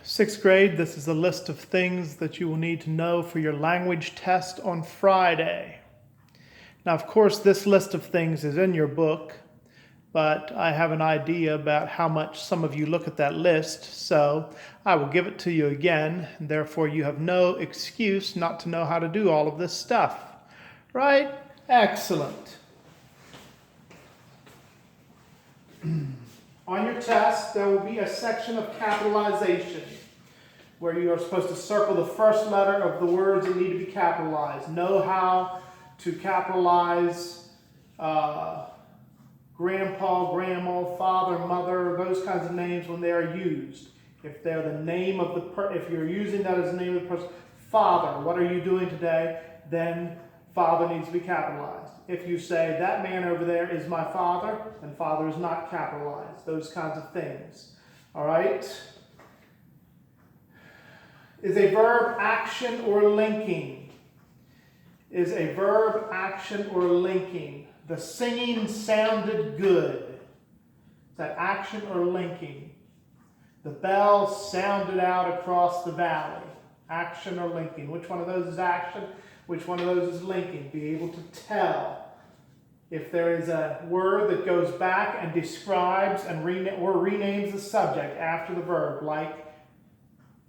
Sixth grade, this is a list of things that you will need to know for your language test on Friday. Now, of course, this list of things is in your book, but I have an idea about how much some of you look at that list, so I will give it to you again, and therefore you have no excuse not to know how to do all of this stuff. Right? Excellent. On your test, there will be a section of capitalization where you are supposed to circle the first letter of the words that need to be capitalized. Know how to capitalize grandpa, grandma, father, mother, those kinds of names when they are used. If they're the name of the if you're using that as the name of the person, father, what are you doing today? Then father needs to be capitalized. If you say, that man over there is my father, then father is not capitalized. Those kinds of things. All right? Is a verb action or linking? Is a verb action or linking? The singing sounded good. Is that action or linking? The bell sounded out across the valley. Action or linking? Which one of those is action? Which one of those is linking? Be able to tell if there is a word that goes back and describes and renames the subject after the verb, like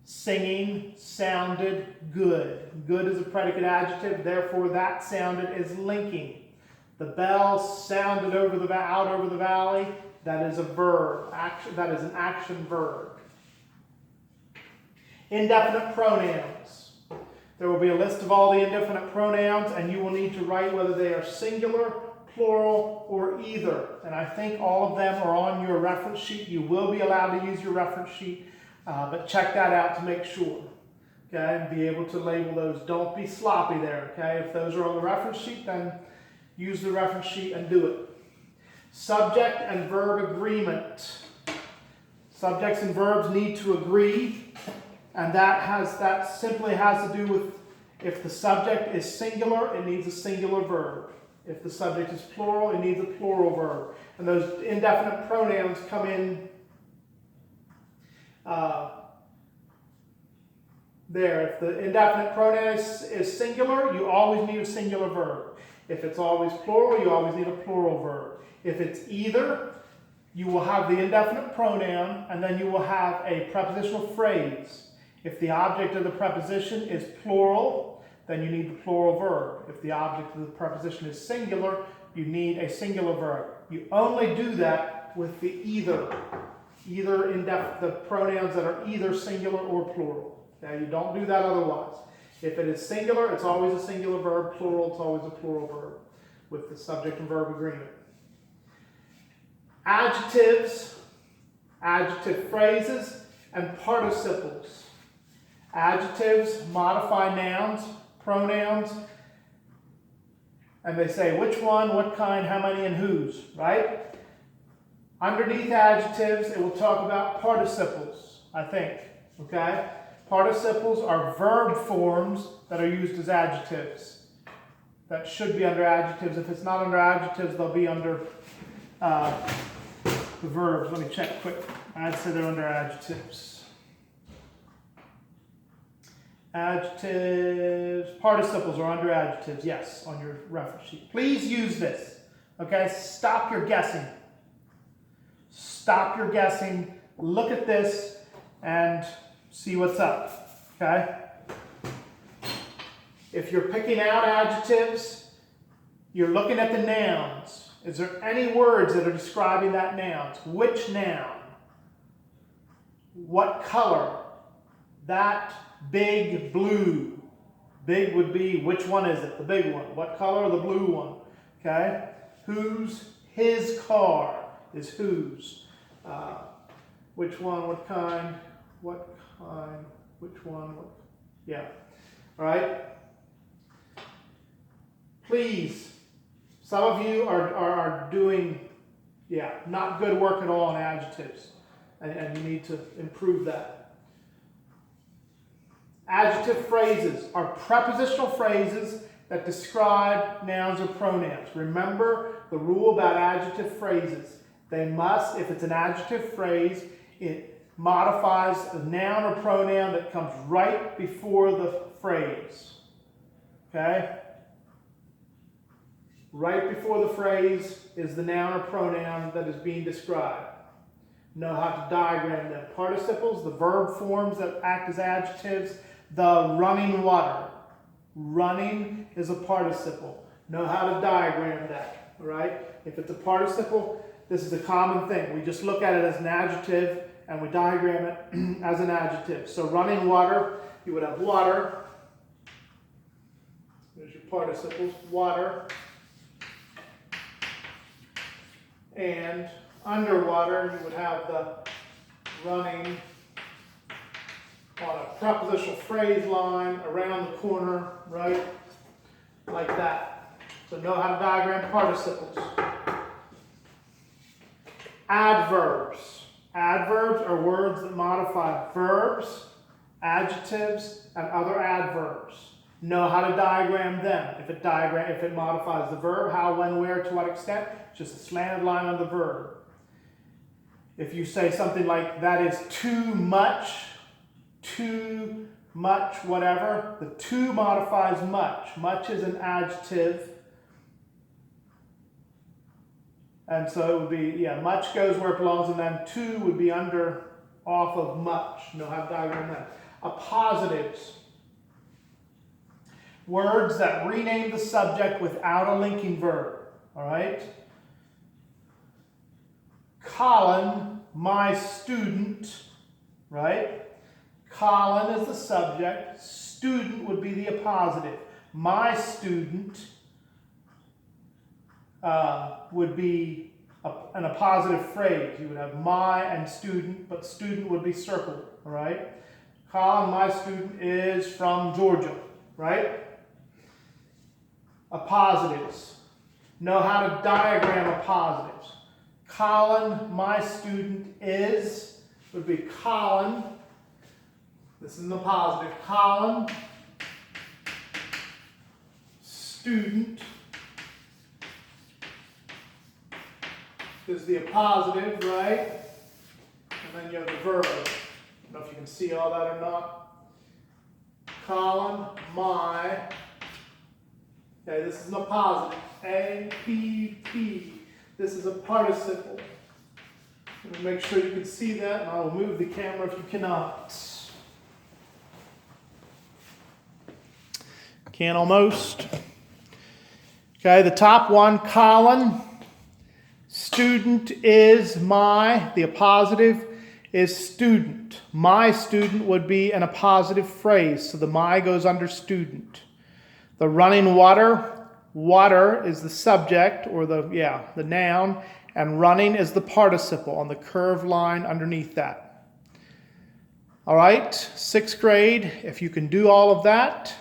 singing sounded good. Good is a predicate adjective, therefore that sounded is linking. The bell sounded out over the valley. That is a verb. Action, that is an action verb. Indefinite pronouns. There will be a list of all the indefinite pronouns, and you will need to write whether they are singular, plural, or either. And I think all of them are on your reference sheet. You will be allowed to use your reference sheet, but check that out to make sure. Okay, and be able to label those. Don't be sloppy there. Okay, if those are on the reference sheet, then use the reference sheet and do it. Subject and verb agreement. Subjects and verbs need to agree. And that simply has to do with if the subject is singular, it needs a singular verb. If the subject is plural, it needs a plural verb. And those indefinite pronouns come in there. If the indefinite pronoun is singular, you always need a singular verb. If it's always plural, you always need a plural verb. If it's either, you will have the indefinite pronoun, and then you will have a prepositional phrase. If the object of the preposition is plural, then you need the plural verb. If the object of the preposition is singular, you need a singular verb. You only do that with the either. The pronouns that are either singular or plural. Okay? You don't do that otherwise. If it is singular, it's always a singular verb. Plural, it's always a plural verb with the subject and verb agreement. Adjectives, adjective phrases, and participles. Adjectives modify nouns, pronouns, and they say which one, what kind, how many, and whose, right? Underneath adjectives, it will talk about participles, I think, okay? Participles are verb forms that are used as adjectives. That should be under adjectives. If it's not under adjectives, they'll be under the verbs. Let me check quick. I'd say they're under adjectives. Adjectives, participles are under adjectives, yes, on your reference sheet. Please use this, okay? Stop your guessing. Stop your guessing, look at this, and see what's up, okay? If you're picking out adjectives, you're looking at the nouns. Is there any words that are describing that noun? Which noun? What color? That big blue. Big would be, which one is it? The big one. What color? The blue one. Okay? Whose? His car is whose. Which one? What kind? What kind? Which one? What? Yeah. All right? Please. Some of you are doing, not good work at all on adjectives. And you need to improve that. Adjective phrases are prepositional phrases that describe nouns or pronouns. Remember the rule about adjective phrases. They must, if it's an adjective phrase, it modifies a noun or pronoun that comes right before the phrase. Okay? Right before the phrase is the noun or pronoun that is being described. Know how to diagram them. Participles, the verb forms that act as adjectives. The running water. Running is a participle. Know how to diagram that. All right? If it's a participle, this is a common thing. We just look at it as an adjective and we diagram it as an adjective. So running water, you would have water. There's your participles. Water. And underwater, you would have the running on a prepositional phrase line around the corner, right? Like that. So know how to diagram participles. Adverbs. Adverbs are words that modify verbs, adjectives, and other adverbs. Know how to diagram them. If it modifies the verb, how, when, where, to what extent, it's just a slanted line on the verb. If you say something like, that is too much, whatever, the too modifies much. Much is an adjective. And so it would be, much goes where it belongs, and then too would be off of much. Know how to diagram that. Appositives. Words that rename the subject without a linking verb. All right? Colin, my student, right? Colin is the subject. Student would be the appositive. My student would be an appositive phrase. You would have my and student, but student would be circled, all right? Colin, my student, is from Georgia, right? Appositives. Know how to diagram appositives. Colin, my student, is, would be Colin. This is the positive. Colin, student, is the appositive, right? And then you have the verb. I don't know if you can see all that or not. Colin, my. Okay, this is an appositive. A-P-P. This is a participle. Let me make sure you can see that, and I will move the camera if you cannot. Can almost. Okay, the top one, Colin. Student is my. The appositive is student. My student would be an appositive phrase, so the my goes under student. The running water. Water is the subject, or the noun, and running is the participle on the curved line underneath that. All right, 6th grade, if you can do all of that,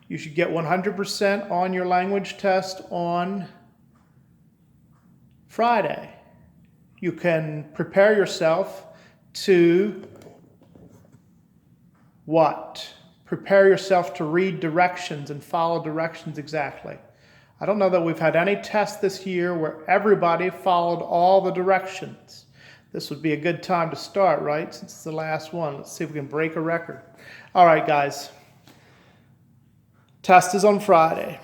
you should get 100% on your language test on Friday. You can prepare yourself to what? Prepare yourself to read directions and follow directions exactly. I don't know that we've had any test this year where everybody followed all the directions. This would be a good time to start, right? Since it's the last one. Let's see if we can break a record. All right, guys. Test is on Friday.